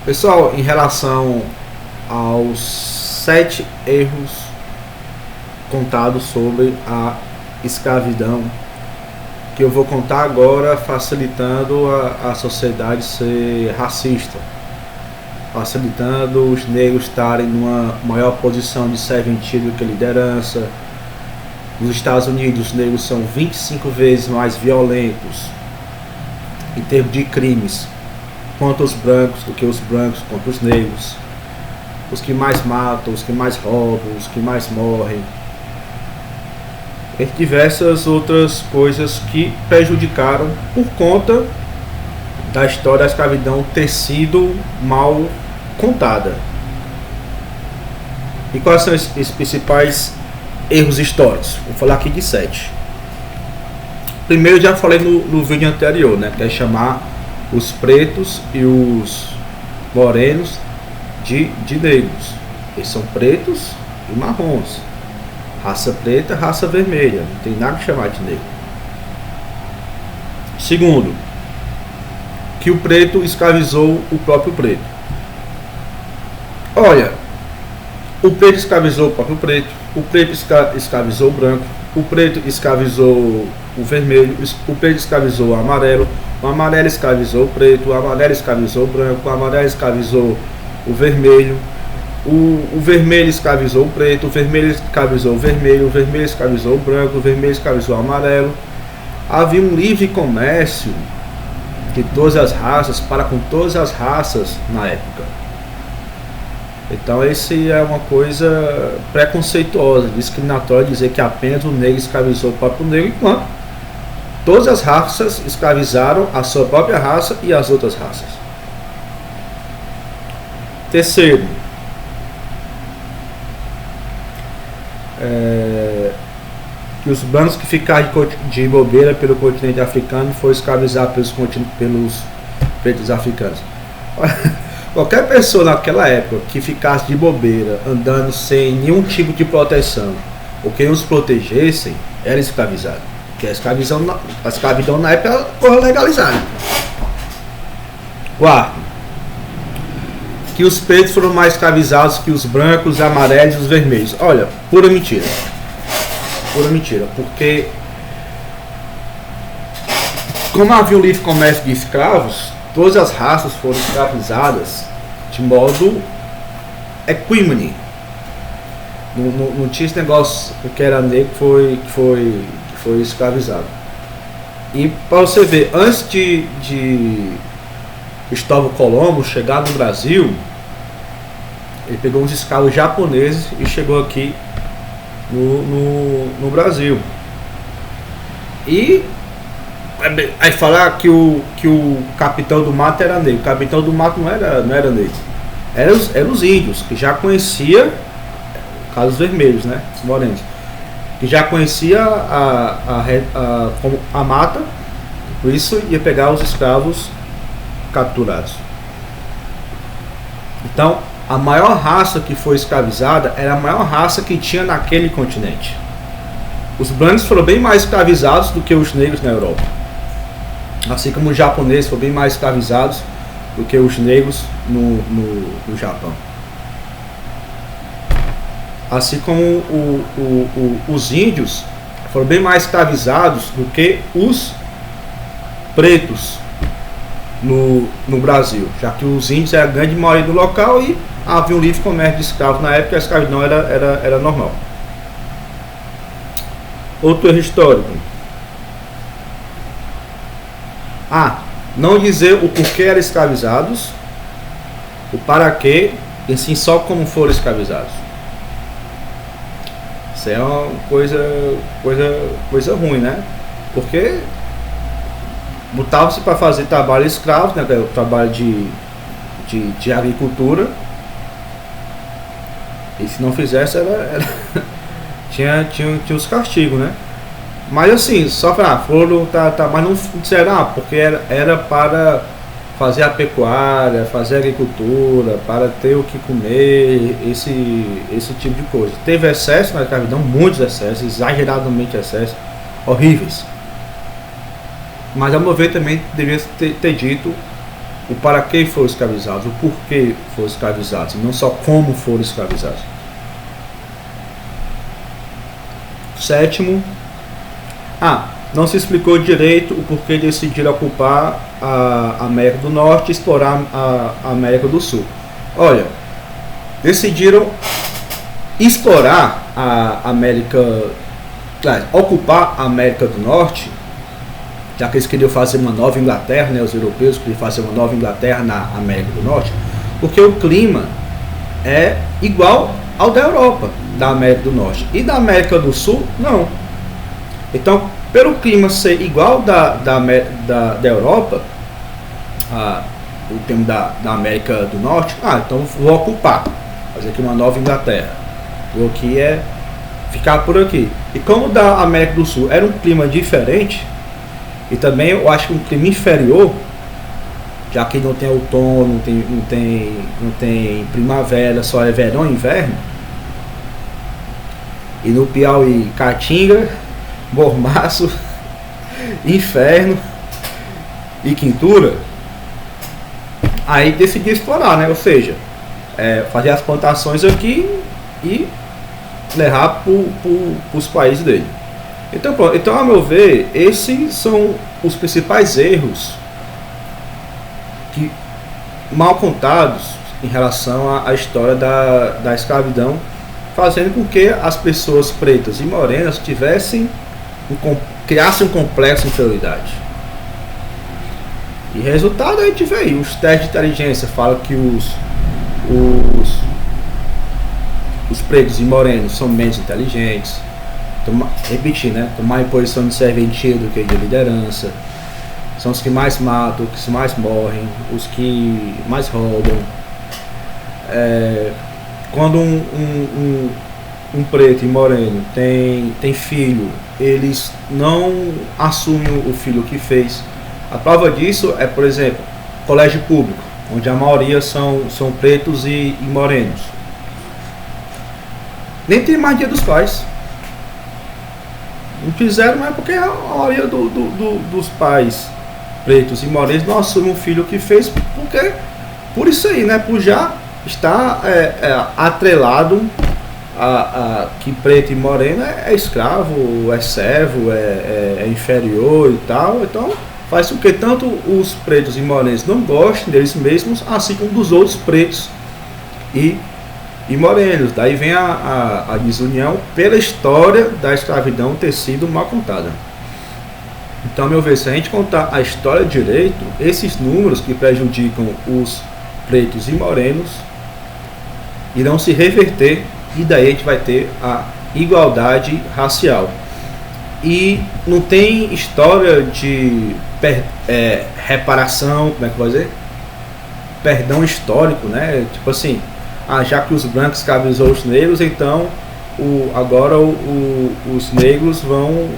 Pessoal, em relação aos 7 erros contados sobre a escravidão, que eu vou contar agora, facilitando a sociedade ser racista, facilitando os negros estarem numa maior posição de serventia do que liderança. Nos Estados Unidos, os negros são 25 vezes mais violentos em termos de crimes contra os brancos do que os brancos contra os negros. Os que mais matam, os que mais roubam, os que mais morrem, entre diversas outras coisas que prejudicaram por conta da história da escravidão ter sido mal contada. E quais são os principais erros históricos? Vou falar aqui de 7. Primeiro, já falei no vídeo anterior, né, que é chamar os pretos e os morenos de negros. Eles são pretos e marrons. Raça preta, raça vermelha. Não tem nada que chamar de negro. Segundo, que o preto escravizou o próprio preto. Olha, o preto escravizou o próprio preto. O preto escravizou o branco. O preto escravizou o vermelho. O preto escravizou o amarelo escravizou o preto. O amarelo escravizou o branco. O amarelo escravizou o vermelho. O vermelho escravizou o preto. O vermelho escravizou o vermelho. O vermelho escravizou o branco. O vermelho escravizou o amarelo. Havia um livre comércio de todas as raças para com todas as raças na época. Então esse é uma coisa preconceituosa, discriminatória, dizer que apenas o negro escravizou o próprio negro, enquanto todas as raças escravizaram a sua própria raça e as outras raças. Terceiro, que os brancos que ficaram de bobeira pelo continente africano foram escravizados pelos pretos africanos. Qualquer pessoa naquela época que ficasse de bobeira, andando sem nenhum tipo de proteção, ou que os protegessem, era escravizado. Porque a escravidão na época era legalizada. Quarto, que os pretos foram mais escravizados que os brancos, os amarelos e os vermelhos. Olha, pura mentira. Pura mentira, porque como havia um livre comércio de escravos, todas as raças foram escravizadas de modo equínime. Não tinha esse negócio que era negro que foi escravizado. E para você ver, antes de Cristóvão Colombo chegar no Brasil, ele pegou uns escravos japoneses e chegou aqui no Brasil. E aí falar que o capitão do mato era negro. O capitão do mato não era negro. Eram os índios, que já conhecia, casos vermelhos, né? Os morenos, que já conhecia a mata, por isso ia pegar os escravos capturados. Então, a maior raça que foi escravizada era a maior raça que tinha naquele continente. Os brancos foram bem mais escravizados do que os negros na Europa. Assim como os japoneses foram bem mais escravizados do que os negros no Japão. Assim como os índios foram bem mais escravizados do que os pretos no Brasil, já que os índios eram a grande maioria do local e havia um livre comércio de escravos na época, a escravidão era normal. Outro erro histórico. Não dizer o porquê eram escravizados, o para quê, e sim só como foram escravizados. Isso é uma coisa ruim, né? Porque botavam-se para fazer trabalho escravo, né? O trabalho de agricultura, e se não fizesse tinha os castigos, né? Mas assim, só para foram, mas não disseram, porque era para fazer a pecuária, fazer a agricultura, para ter o que comer, esse tipo de coisa. Teve excesso na escravidão, muitos excessos, exageradamente excessos, horríveis. Mas ao meu ver também deveria ter dito o para que foram escravizados, o porquê foram escravizados, não só como foram escravizados. Sétimo, não se explicou direito o porquê decidiram ocupar a América do Norte e explorar a América do Sul. Olha, decidiram explorar a América, ocupar a América do Norte, já que eles queriam fazer uma nova Inglaterra, né, os europeus queriam fazer uma nova Inglaterra na América do Norte, porque o clima é igual ao da Europa, da América do Norte, e da América do Sul, não. Então, pelo clima ser igual da Europa, o clima da América do Norte, então vou ocupar, fazer aqui uma nova Inglaterra, vou aqui ficar por aqui. E como da América do Sul era um clima diferente, e também eu acho que um clima inferior, já que não tem outono, não tem primavera, só é verão e inverno. E no Piauí, Caatinga, Mormaço, Inferno e Quintura, aí decidi explorar, né? Ou seja, fazer as plantações aqui e levar para os países dele. Então, a meu ver, esses são os principais erros que, mal contados em relação à história da escravidão, fazendo com que as pessoas pretas e morenas criassem um complexo de inferioridade. E resultado a gente vê aí, os testes de inteligência falam que os pretos e morenos são menos inteligentes. Tomar em posição de serventia do que de liderança. São os que mais matam, os que mais morrem, os que mais roubam. Quando um preto e moreno tem filho, eles não assumem o filho que fez. A prova disso é, por exemplo, colégio público, onde a maioria são pretos e morenos. Nem tem mais dia dos pais. Não fizeram, mas porque a maioria dos pais pretos e morenos não assumem o filho que fez, porque por isso aí, né? Por já estar atrelado a que preto e moreno é escravo, é servo, é inferior e tal. Então faz com que tanto os pretos e morenos não gostem deles mesmos, assim como dos outros pretos e morenos. Daí vem a desunião pela história da escravidão ter sido mal contada. Então, a meu ver, se a gente contar a história direito, esses números que prejudicam os pretos e morenos irão se reverter, e daí a gente vai ter a igualdade racial. E não tem história de reparação, como é que eu vou dizer? Perdão histórico, né? Tipo assim, já que os brancos escravizou os negros, então agora os negros vão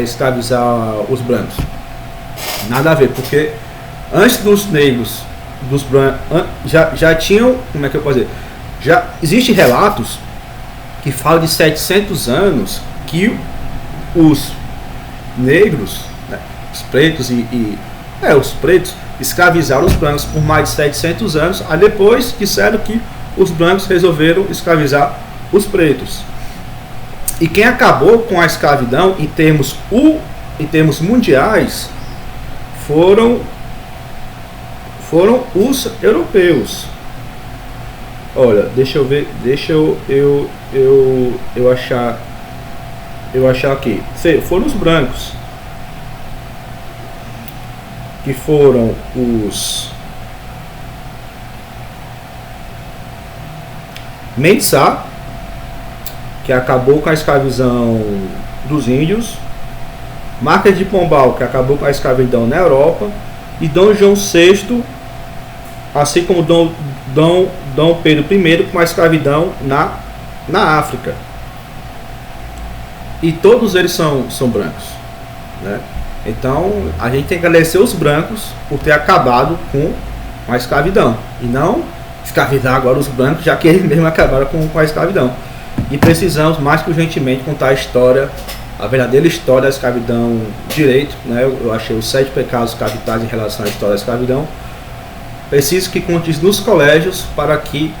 escravizar os brancos. Nada a ver, porque antes dos negros, dos brancos, já tinham, como é que eu posso dizer? Já existem relatos que falam de 700 anos que os negros, né, os pretos os pretos escravizaram os brancos por mais de 700 anos. Aí depois disseram que os brancos resolveram escravizar os pretos. E quem acabou com a escravidão em termos mundiais foram os europeus. Olha, deixa eu ver, deixa eu achar aqui. Foram os brancos, que foram os Mensah, que acabou com a escravidão dos índios, Marquês de Pombal, que acabou com a escravidão na Europa, e Dom João VI, assim como Dom Pedro I, com a escravidão na África. E todos eles são brancos, né? Então a gente tem que agradecer os brancos por ter acabado com a escravidão, e não escravizar agora os brancos, já que eles mesmos acabaram com a escravidão. E precisamos mais que urgentemente contar a história, a verdadeira história da escravidão direito, né? Eu achei os 7 pecados capitais em relação à história da escravidão, Preciso que conte isso nos colégios para que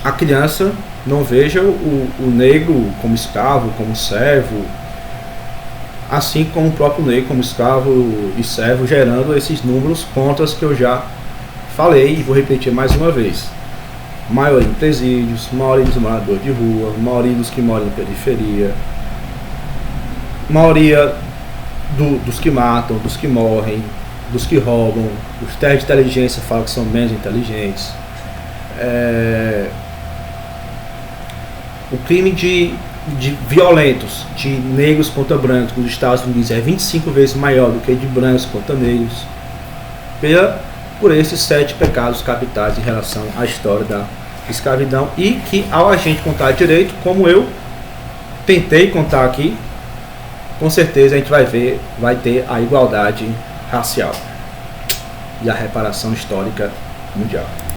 a criança não veja o negro como escravo, como servo, assim como o próprio negro como escravo e servo, gerando esses números contras que eu já falei e vou repetir mais uma vez. Maioria em presídios, maioria dos moradores de rua, maioria dos que moram em periferia, maioria dos que matam, dos que morrem, dos que roubam, os testes de inteligência falam que são menos inteligentes. O crime de violentos, de negros contra brancos nos Estados Unidos é 25 vezes maior do que de brancos contra negros, por esses 7 pecados capitais em relação à história da escravidão, e que ao a gente contar direito, como eu tentei contar aqui, com certeza a gente vai ter a igualdade racial e a reparação histórica mundial.